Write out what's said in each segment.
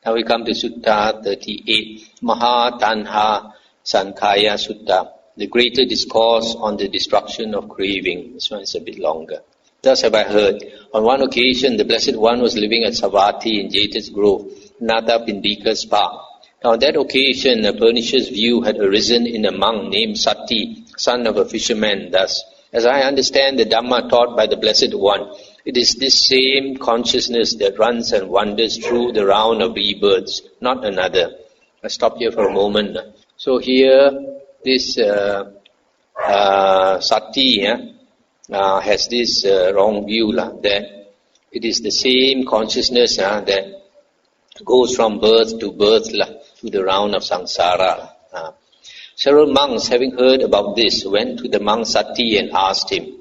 Now we come to Sutta 38, Mahatanhasankhaya Sutta, the greater discourse on the destruction of craving. This one is a bit longer. Thus have I heard, on one occasion the Blessed One was living at Savatthi in Jeta's Grove, Nata Pindika's park. Now on that occasion a pernicious view had arisen in a monk named Sati, son of a fisherman, thus, as I understand the Dhamma taught by the Blessed One, it is this same consciousness that runs and wanders through the round of rebirths, not another. I stop here for a moment. So here, this Sati has this wrong view that it is the same consciousness that goes from birth to birth to the round of samsara. Several monks, having heard about this, went to the monk Sati and asked him,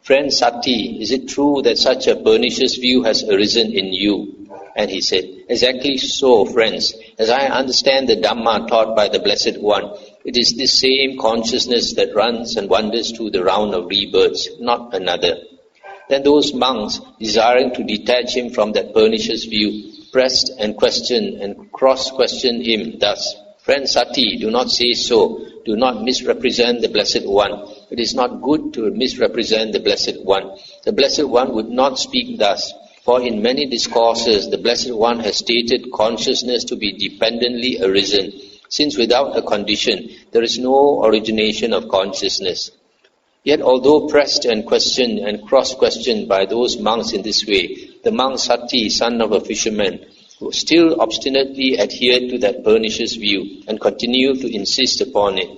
"Friend Sati, is it true that such a pernicious view has arisen in you?" And he said, "Exactly so, friends. As I understand the Dhamma taught by the Blessed One, it is this same consciousness that runs and wanders through the round of rebirths, not another." Then those monks, desiring to detach him from that pernicious view, pressed and questioned and cross-questioned him thus, "Friend Sati, do not say so. Do not misrepresent the Blessed One. It is not good to misrepresent the Blessed One. The Blessed One would not speak thus. For in many discourses, the Blessed One has stated consciousness to be dependently arisen, since without a condition, there is no origination of consciousness." Yet although pressed and questioned and cross-questioned by those monks in this way, the monk Sati, son of a fisherman, who still obstinately adhered to that pernicious view and continued to insist upon it.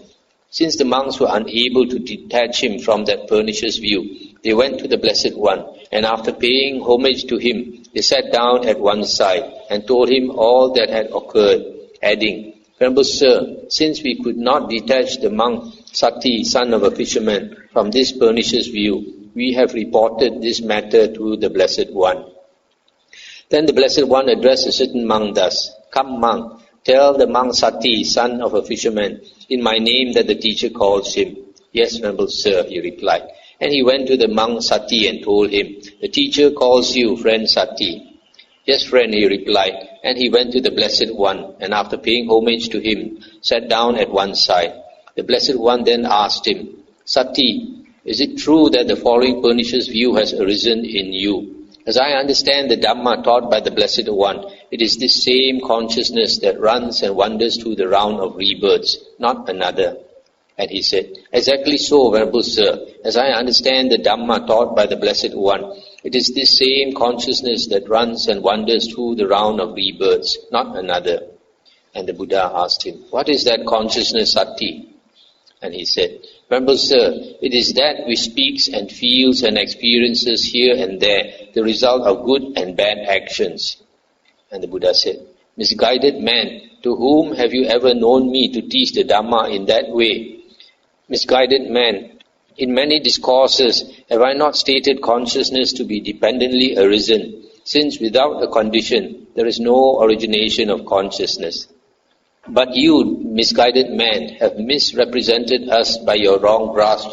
Since the monks were unable to detach him from that pernicious view, they went to the Blessed One, and after paying homage to him, they sat down at one side and told him all that had occurred, adding, "Venerable Sir, since we could not detach the monk Sati, son of a fisherman, from this pernicious view, we have reported this matter to the Blessed One." Then the Blessed One addressed a certain monk thus, "Come, monk, tell the monk Sati, son of a fisherman, in my name that the teacher calls him." "Yes, Venerable Sir," he replied. And he went to the monk Sati and told him, "The teacher calls you, friend Sati." "Yes, friend," he replied. And he went to the Blessed One, and after paying homage to him, sat down at one side. The Blessed One then asked him, "Sati, is it true that the following pernicious view has arisen in you? As I understand the Dhamma taught by the Blessed One, it is this same consciousness that runs and wanders through the round of rebirths, not another." And he said, "Exactly so, Venerable Sir. As I understand the Dhamma taught by the Blessed One, it is this same consciousness that runs and wanders through the round of rebirths, not another." And the Buddha asked him, "What is that consciousness, Sati?" And he said, "Venerable Sir, it is that which speaks and feels and experiences here and there the result of good and bad actions." And the Buddha said, "Misguided man, to whom have you ever known me to teach the Dhamma in that way? Misguided man, in many discourses have I not stated consciousness to be dependently arisen, since without a condition there is no origination of consciousness. But you, misguided man, have misrepresented us by your wrong grasp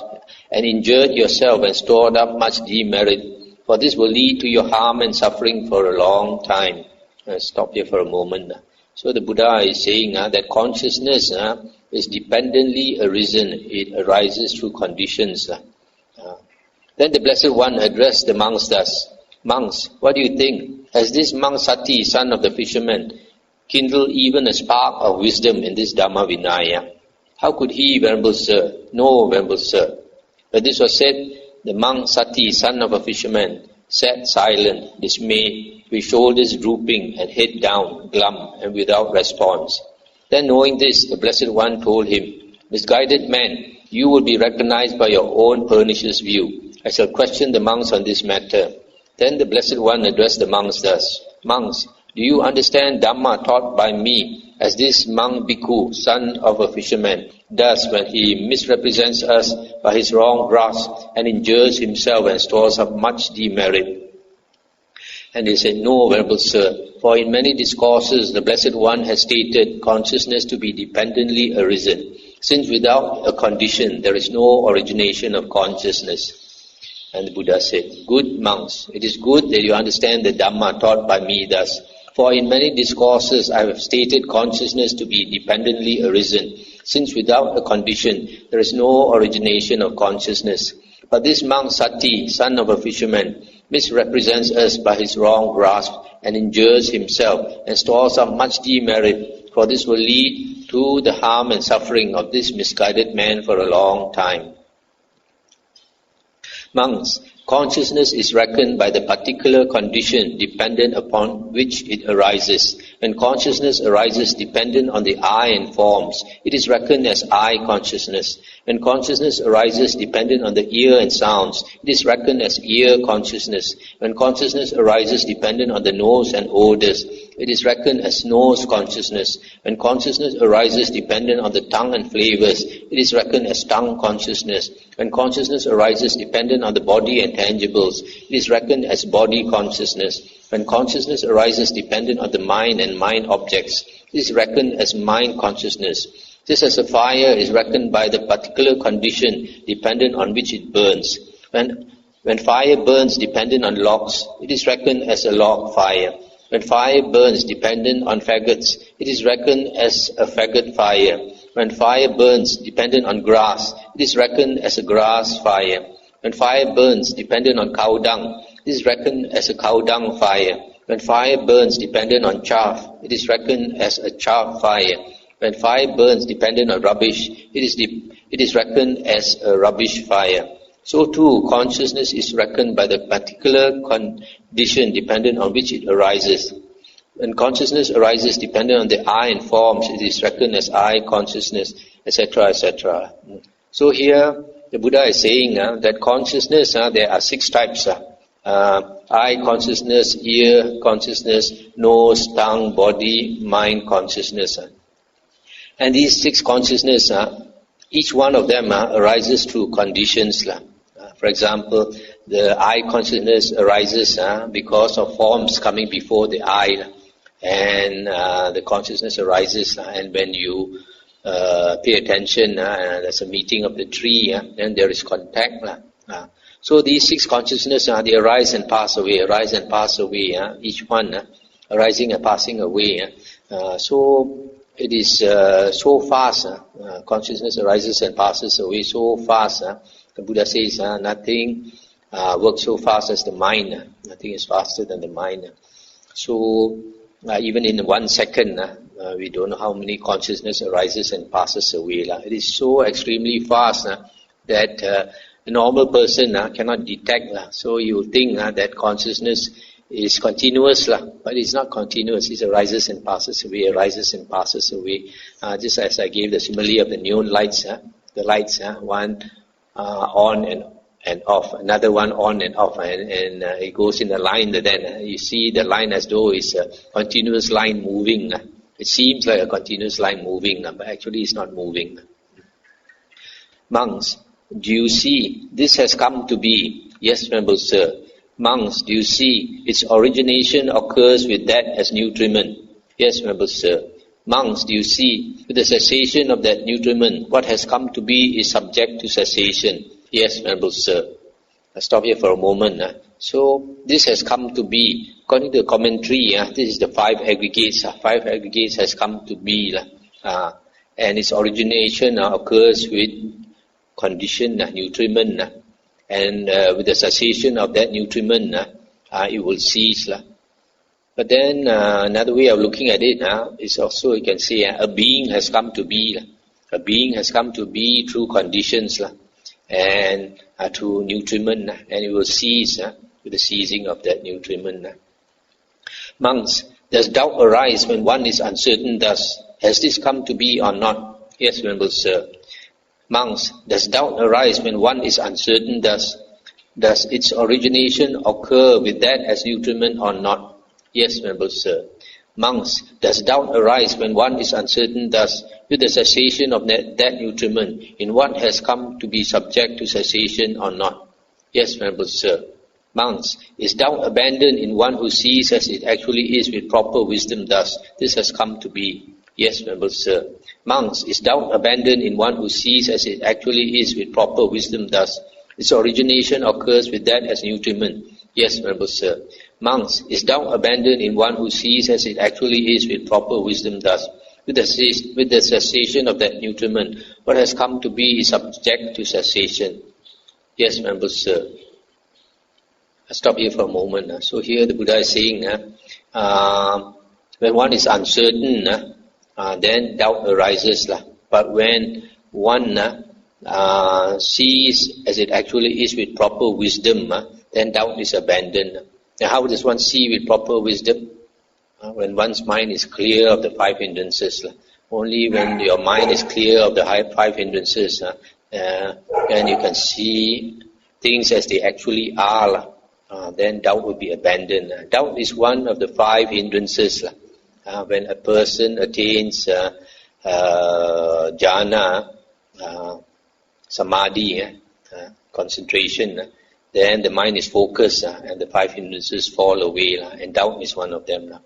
and injured yourself and stored up much demerit, for this will lead to your harm and suffering for a long time." I'll stop here for a moment. So the Buddha is saying that consciousness is dependently arisen. It arises through conditions. Then the Blessed One addressed the monks thus, "Monks, what do you think? Has this monk Sati, son of the fisherman, kindled even a spark of wisdom in this Dhamma Vinaya?" "How could he, Venerable Sir?" "No, Venerable Sir." When this was said, the monk Sati, son of a fisherman, sat silent, dismayed, with shoulders drooping and head down, glum and without response. Then knowing this, the Blessed One told him, "Misguided man, you will be recognized by your own pernicious view. I shall question the monks on this matter." Then the Blessed One addressed the monks thus, "Monks, do you understand Dhamma taught by me as this monk Bhikkhu, son of a fisherman, does when he misrepresents us by his wrong grasp and injures himself and stores up much demerit?" And they said, "No, Venerable Sir, for in many discourses the Blessed One has stated consciousness to be dependently arisen, since without a condition there is no origination of consciousness." And the Buddha said, "Good monks, it is good that you understand the Dhamma taught by me thus, For in many discourses I have stated consciousness to be dependently arisen, since without a condition there is no origination of consciousness. But this monk Sati, son of a fisherman, misrepresents us by his wrong grasp and injures himself and stores up much demerit, for this will lead to the harm and suffering of this misguided man for a long time. Monks, consciousness is reckoned by the particular condition dependent upon which it arises. When consciousness arises dependent on the eye and forms, it is reckoned as eye consciousness. When consciousness arises dependent on the ear and sounds, it is reckoned as ear consciousness. When consciousness arises dependent on the nose and odors, it is reckoned as nose consciousness. When consciousness arises dependent on the tongue and flavors, it is reckoned as tongue consciousness. When consciousness arises dependent on the body and tangibles, it is reckoned as body consciousness. When consciousness arises dependent on the mind and mind objects, it is reckoned as mind consciousness. Just as a fire is reckoned by the particular condition dependent on which it burns. When fire burns dependent on logs, it is reckoned as a log fire. When fire burns dependent on faggots, it is reckoned as a faggot fire. When fire burns dependent on grass, it is reckoned as a grass fire. When fire burns dependent on cow dung, it is reckoned as a cow dung fire. When fire burns dependent on chaff, it is reckoned as a chaff fire. When fire burns dependent on rubbish, it is reckoned as a rubbish fire. So too, consciousness is reckoned by the particular condition dependent on which it arises. When consciousness arises dependent on the eye and forms, it is reckoned as eye consciousness, etc., etc. So here, the Buddha is saying that consciousness, there are 6 types. Eye consciousness, ear consciousness, nose, tongue, body, mind consciousness. And these 6 consciousness, each one of them arises through conditions. For example, the eye consciousness arises because of forms coming before the eye. And the consciousness arises and when you pay attention, there's a meeting of the tree, then there is contact. So these 6 consciousness, they arise and pass away, arise and pass away, each one arising and passing away. So it is so fast, consciousness arises and passes away so fast. The Buddha says nothing works so fast as the mind, nothing is faster than the mind. So even in 1 second, we don't know how many consciousness arises and passes away. It is so extremely fast that a normal person cannot detect. So you think that consciousness is continuous, but it's not continuous. It arises and passes away, arises and passes away. Just as I gave the simile of the neon lights, the lights, one on and off, another one on and off, and it goes in a line. Then you see the line as though it's a continuous line moving. It seems like a continuous line moving, but actually it's not moving. Monks, do you see this has come to be? Yes, Venerable Sir. Monks, do you see its origination occurs with that as nutriment? Yes, Venerable Sir. Monks, do you see with the cessation of that nutriment, what has come to be is subject to cessation? Yes, Venerable Sir. I'll stop here for a moment. So this has come to be, according to the commentary, this is the 5 aggregates. 5 aggregates has come to be, and its origination occurs with condition, nutriment, and with the cessation of that nutriment, it will cease. But then another way of looking at it is also, you can say, a being has come to be. A being has come to be through conditions and through nutriment, and it will cease with the ceasing of that nutriment. Monks, does doubt arise when one is uncertain thus? Has this come to be or not? Yes, Venerable Sir. Monks, does doubt arise when one is uncertain thus? Does its origination occur with that as nutriment or not? Yes, Venerable Sir. Monks, does doubt arise when one is uncertain thus, with the cessation of that nutriment, in what has come to be subject to cessation or not? Yes, Venerable Sir. Monks, is doubt abandoned in one who sees as it actually is with proper wisdom thus? This has come to be. Yes, Venerable Sir. Monks, is doubt abandoned in one who sees as it actually is with proper wisdom thus? Its origination occurs with that as nutriment. Yes, Venerable Sir. Monks, is doubt abandoned in one who sees as it actually is with proper wisdom thus? With the cessation of that nutriment, what has come to be is subject to cessation. Yes, Venerable Sir. I'll stop here for a moment. So here the Buddha is saying, when one is uncertain, then doubt arises. But when one sees as it actually is with proper wisdom, then doubt is abandoned. Now how does one see with proper wisdom? When one's mind is clear of the five hindrances. Only when your mind is clear of the five hindrances, then you can see things as they actually are. Then doubt will be abandoned. Doubt is one of the five hindrances. When a person attains jhana, samadhi, concentration, then the mind is focused and the five hindrances fall away, and doubt is one of them.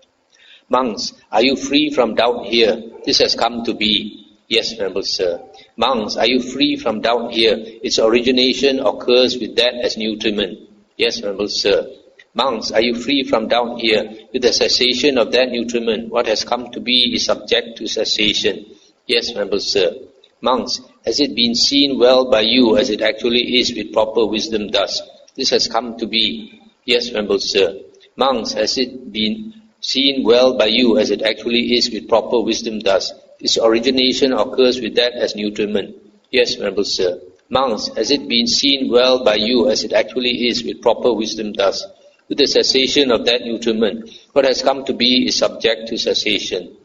Monks, are you free from doubt here? This has come to be. Yes, Venerable Sir. Monks, are you free from doubt here? Its origination occurs with that as nutriment. Yes, Venerable Sir. Monks, are you free from doubt here? With the cessation of that nutriment, what has come to be is subject to cessation. Yes, Venerable Sir. Monks, has it been seen well by you as it actually is with proper wisdom thus? This has come to be. Yes, Venerable Sir. Monks, has it been seen well by you as it actually is with proper wisdom thus? Its origination occurs with that as nutriment. Yes, Venerable Sir. Monks, has it been seen well by you as it actually is with proper wisdom thus? With the cessation of that nutriment, what has come to be is subject to cessation.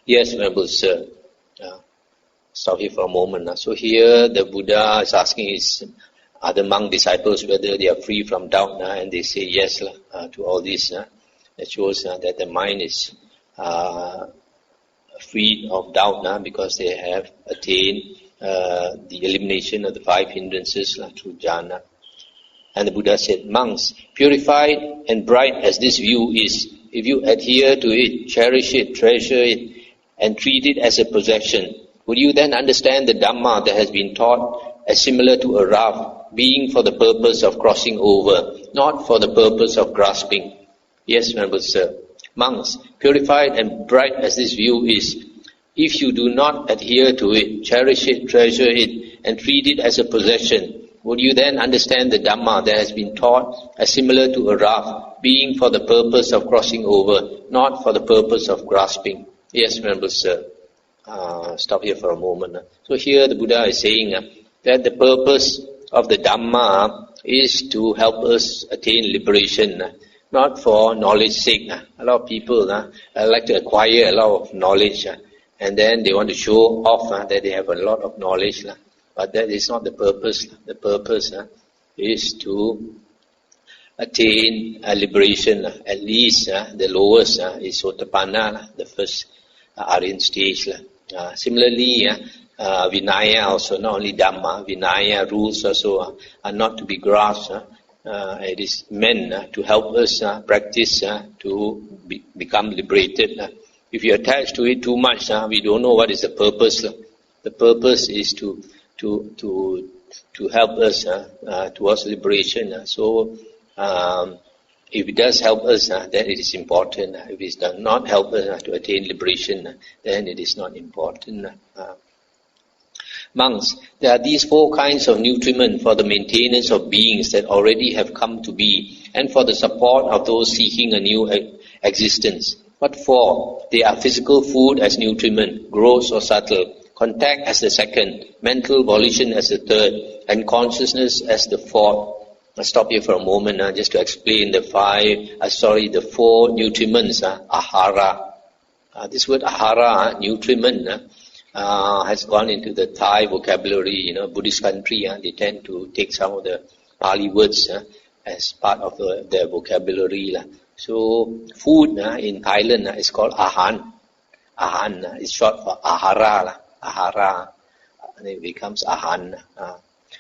Yes, Venerable Sir. Stop here for a moment. So here the Buddha is asking his other monk disciples whether they are free from doubt, and they say yes to all this. That shows that the mind is free of doubt because they have attained the elimination of the five hindrances through jhana. And the Buddha said, monks, purified and bright as this view is, if you adhere to it, cherish it, treasure it, and treat it as a possession, would you then understand the Dhamma that has been taught as similar to a raft, being for the purpose of crossing over, not for the purpose of grasping? Yes, Venerable Sir. Monks, purified and bright as this view is, if you do not adhere to it, cherish it, treasure it, and treat it as a possession, would you then understand the Dhamma that has been taught as similar to a raft, being for the purpose of crossing over, not for the purpose of grasping? Yes, Venerable Sir. Stop here for a moment. So here the Buddha is saying that the purpose of the Dhamma is to help us attain liberation, not for knowledge's sake. A lot of people like to acquire a lot of knowledge, and then they want to show off that they have a lot of knowledge. But that is not the purpose. The purpose is to attain liberation. At least the lowest is Sotapanna, the first Aryan stage. Similarly, Vinaya also, not only Dhamma, Vinaya rules also are not to be grasped. It is meant to help us practice to become liberated. If you attach to it too much, we don't know what is the purpose. The purpose is to help us towards liberation. So if it does help us, then it is important. If it does not help us to attain liberation, then it is not important. Monks, there are these four kinds of nutriment for the maintenance of beings that already have come to be, and for the support of those seeking a new existence. What for? They are physical food as nutriment, gross or subtle, contact as the second, mental volition as the third, and consciousness as the fourth. I'll stop here for a moment just to explain the four nutriments, ahara. This word ahara, nutriment, has gone into the Thai vocabulary. Buddhist country, they tend to take some of the Pali words as part of their vocabulary. So food in Thailand is called ahan. Ahan is short for ahara. Ahara, and it becomes ahan.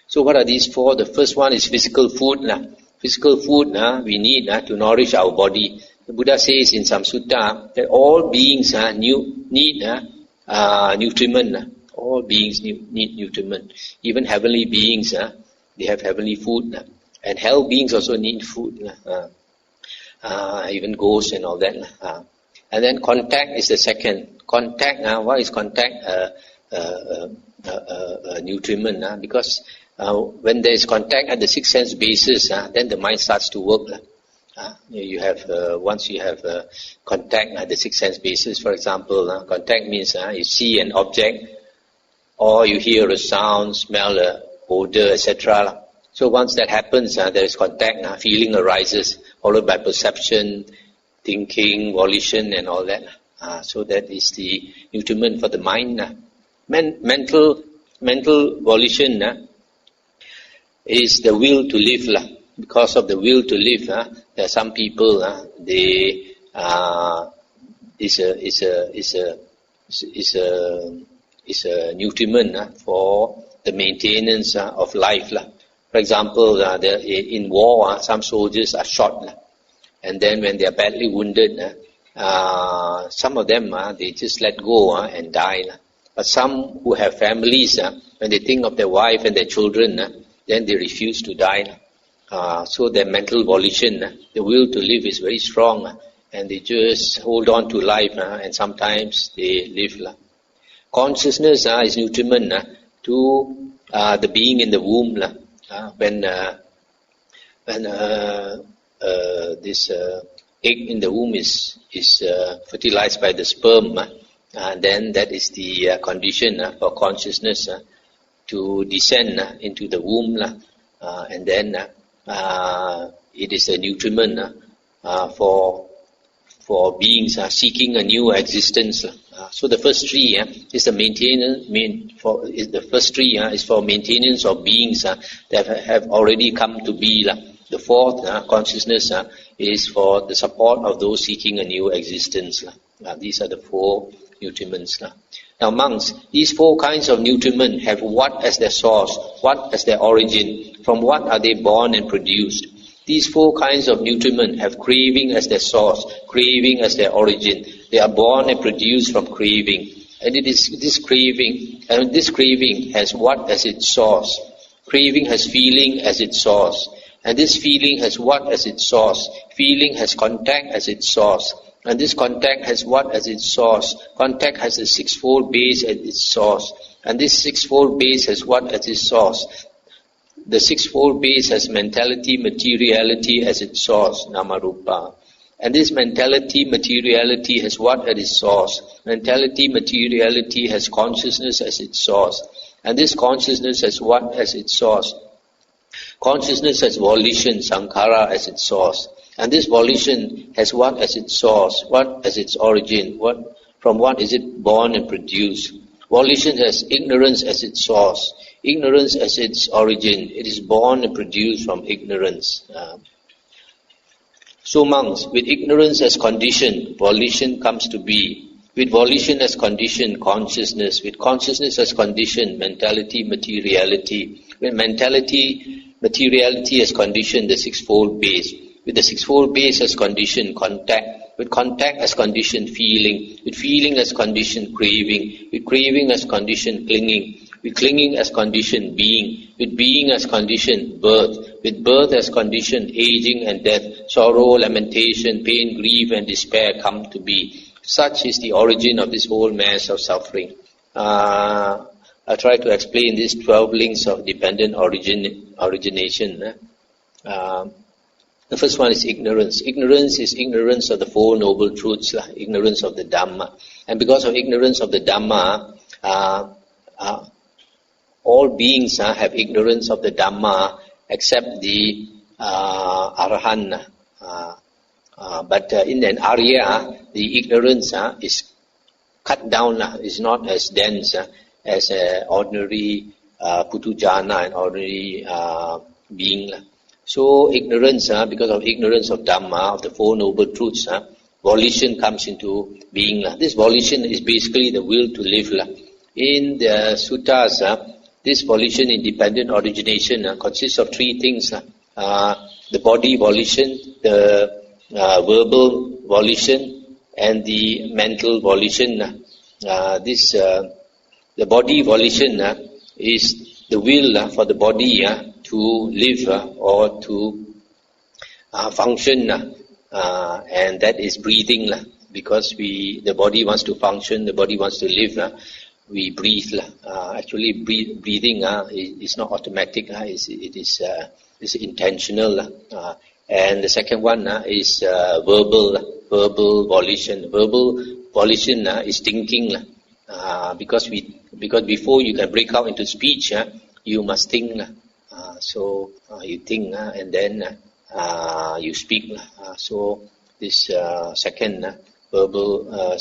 So what are these four? The first one is physical food. Physical food we need to nourish our body. The Buddha says in some sutta that all beings need nutriment. All beings need nutriment. Even heavenly beings They have heavenly food. And hell beings also need food. Even ghosts and all that. And then contact is the second. Contact, what is contact? Nutriment. Because when there is contact at the six sense basis, then the mind starts to work. You have once you have contact at the six sense basis, for example, contact means you see an object, or you hear a sound, smell a odor, etc. So once that happens, there is contact, feeling arises, followed by perception, thinking, volition, and all that. So that is the nutriment for the mind. Mental volition is the will to live. Because of the will to live, there are some people they is a nutriment for the maintenance of life. For example, in war, some soldiers are shot, and then when they are badly wounded, some of them they just let go and die. But some who have families, when they think of their wife and their children, then they refuse to die. So their mental volition, the will to live is very strong, and they just hold on to life, and sometimes they live. Consciousness is nutriment to the being in the womb. When this egg in the womb is fertilized by the sperm, then that is the condition for consciousness to descend into the womb, and then it is a nutriment for beings seeking a new existence. So the first three is the maintenance. The first three is for maintenance of beings that have already come to be. The fourth consciousness is for the support of those seeking a new existence. These are the four nutriments. Now monks, these four kinds of nutriment have what as their source, what as their origin, from what are they born and produced. These four kinds of nutriment have craving as their source, craving as their origin. They are born and produced from craving. And it is this craving, and this craving has what as its source? Craving has feeling as its source. And this feeling has what as its source? Feeling has contact as its source. And this contact has what as its source? Contact has a sixfold base as its source. And this sixfold base has what as its source? The sixfold base has mentality, materiality as its source, Namarupa. And this mentality, materiality has what as its source? Mentality, materiality has consciousness as its source. And this consciousness has what as its source? Consciousness has volition, sankhara as its source. And this volition has what as its source? What as its origin? From what is it born and produced? Volition has ignorance as its source. Ignorance as its origin. It is born and produced from ignorance. So monks, with ignorance as condition, volition comes to be. With volition as condition, consciousness. With consciousness as condition, mentality, materiality. With mentality, materiality as condition, the sixfold base. With the sixfold base as condition, contact. With contact as condition, feeling. With feeling as condition, craving. With craving as condition, clinging. With clinging as condition, being. With being as condition, birth. With birth as condition, aging and death. Sorrow, lamentation, pain, grief and despair come to be. Such is the origin of this whole mass of suffering. I'll try to explain these 12 links of dependent origination. The first one is ignorance. Ignorance is ignorance of the Four Noble Truths, ignorance of the Dhamma. And because of ignorance of the Dhamma, all beings have ignorance of the Dhamma except the Arahant. But in an Arya, the ignorance is cut down, is not as dense as an ordinary Putujana, an ordinary being. So ignorance, because of ignorance of Dhamma, of the Four Noble Truths, volition comes into being. This volition is basically the will to live. In the suttas, this volition in dependent origination consists of three things. The body volition, the verbal volition, and the mental volition. The body volition is the will for the body to live or to function, and that is breathing, because the body wants to function, the body wants to live, we breathe. Actually, breathing is not automatic, it is intentional. And the second one is verbal volition. Verbal volition is thinking, because before you can break out into speech, you must think. So you think, and then you speak. So this second verbal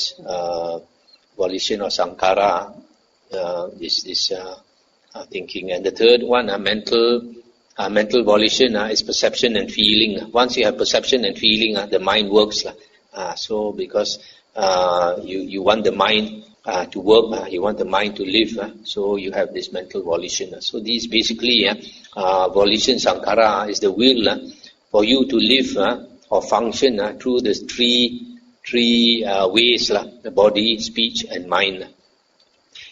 volition or sankhara is this thinking. And the third one, mental volition, is perception and feeling. Once you have perception and feeling, the mind works. So because you want the mind to work, you want the mind to live, so you have this mental volition. So these basically, volition sankhara is the will for you to live or function through the three ways, the body, speech and mind.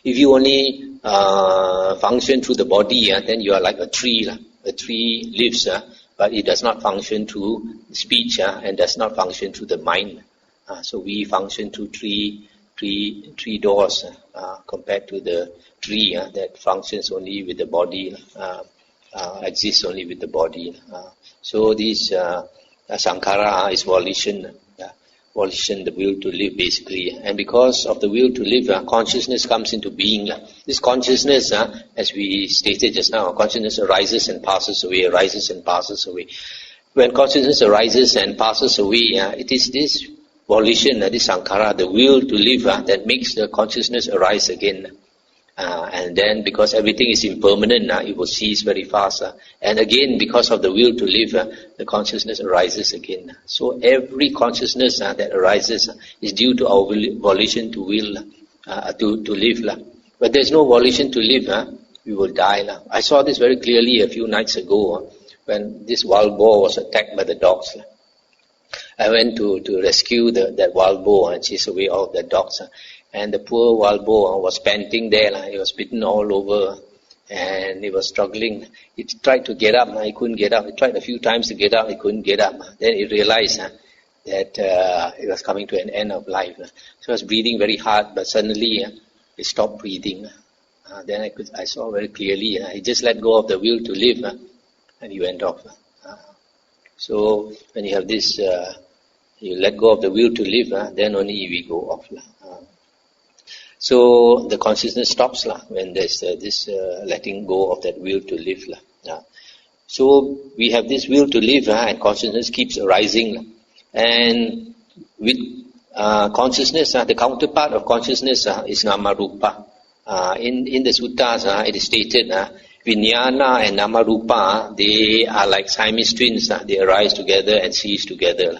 If you only function through the body, then you are like a tree. A tree lives, but it does not function through speech and does not function through the mind. So we function through three doors compared to the tree that functions only with the body, exists only with the body. So this sankhara is volition. Volition, the will to live basically. And because of the will to live, consciousness comes into being. This consciousness, as we stated just now, consciousness arises and passes away, arises and passes away. When consciousness arises and passes away, it is this volition, this sankhara, the will to live, that makes the consciousness arise again. And then because everything is impermanent, it will cease very fast. And again, because of the will to live, the consciousness arises again. So every consciousness that arises is due to our volition to will, to live. But there's no volition to live, we will die. I saw this very clearly a few nights ago when this wild boar was attacked by the dogs. I went to rescue that wild boar and chase away all the dogs. And the poor wild boar was panting there. He was bitten all over and he was struggling. He tried to get up, he couldn't get up. He tried a few times to get up, he couldn't get up. Then he realized that he was coming to an end of life. So he was breathing very hard, but suddenly he stopped breathing. Then I saw very clearly, he just let go of the will to live and he went off. So when you have this, you let go of the will to live, then only we go off. So the consciousness stops when there's this letting go of that will to live. So we have this will to live and consciousness keeps arising. And with consciousness, the counterpart of consciousness is nama rupa. In the suttas, it is stated, Vijnana and nama rupa, they are like Siamese twins. They arise together and cease together.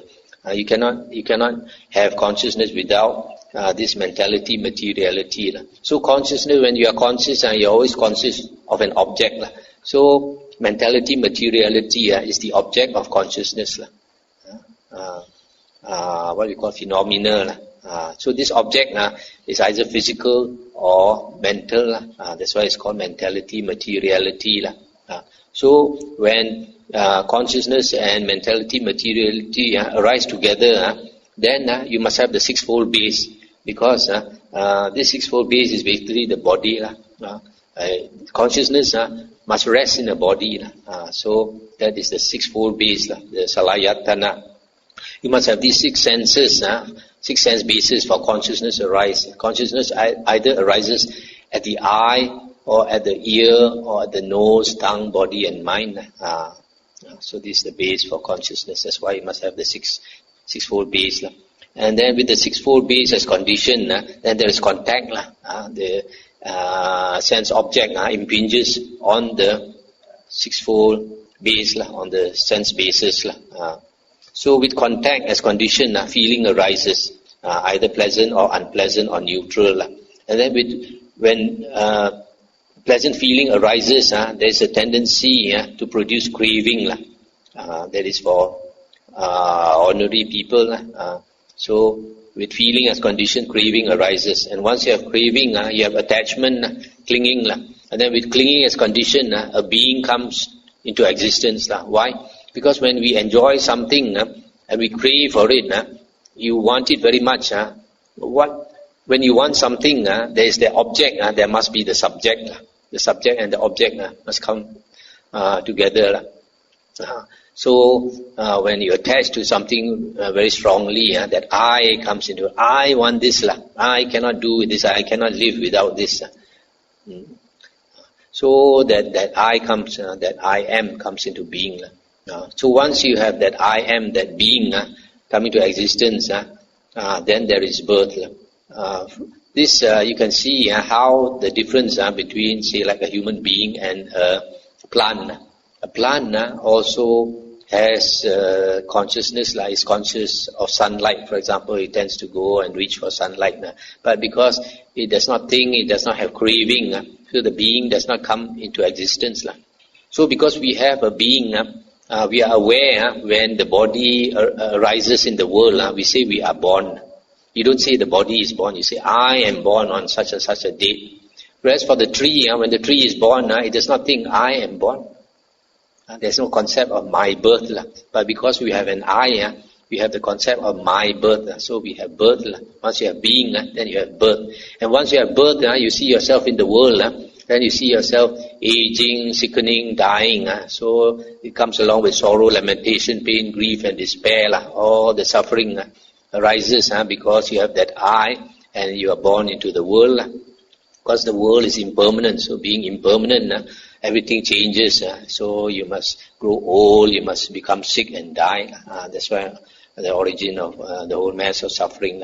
You cannot have consciousness without this mentality, materiality. So consciousness, when you are conscious, you're always conscious of an object. So mentality, materiality is the object of consciousness. What we call phenomena. So this object is either physical or mental. That's why it's called mentality, materiality. So when consciousness and mentality, materiality arise together, then you must have the sixfold base, because this sixfold base is basically the body. Consciousness must rest in the body. So that is the sixfold base, the salayatana. You must have these six senses, six sense bases for consciousness arise. Consciousness either arises at the eye, or at the ear, or at the nose, tongue, body and mind. So this is the base for consciousness. That's why you must have the sixfold base. And then with the sixfold base as condition, then there is contact. The sense object impinges on the sixfold base, on the sense basis. So with contact as condition, feeling arises, either pleasant or unpleasant or neutral. And then when pleasant feeling arises, there is a tendency to produce craving. That is for ordinary people. So with feeling as condition, craving arises. And once you have craving, you have attachment, clinging. And then with clinging as condition, a being comes into existence. Why? Because when we enjoy something and we crave for it, you want it very much. When you want something, there is the object, there must be the subject. The subject and the object must come together. So when you attach to something very strongly, that I comes into it. I want this. I cannot do this. I cannot live without this. So that I comes, that I am comes into being. So once you have that I am, that being coming to existence, then there is birth. This you can see how the difference between, say, like a human being and a plant. A plant also has consciousness, like is conscious of sunlight. For example, it tends to go and reach for sunlight. But because it does not think, it does not have craving, so the being does not come into existence. So because we have a being, we are aware when the body arises in the world, we say we are born. You don't say the body is born, you say I am born on such and such a date. Whereas for the tree, when the tree is born, it does not think I am born. There's no concept of my birth. But because we have an I, we have the concept of my birth. So we have birth. Once you have being, then you have birth. And once you have birth, you see yourself in the world. Then you see yourself aging, sickening, dying. So it comes along with sorrow, lamentation, pain, grief and despair. All the suffering arises because you have that I and you are born into the world. Because the world is impermanent. So being impermanent, everything changes. So you must grow old, you must become sick and die. That's why the origin of the whole mass of suffering.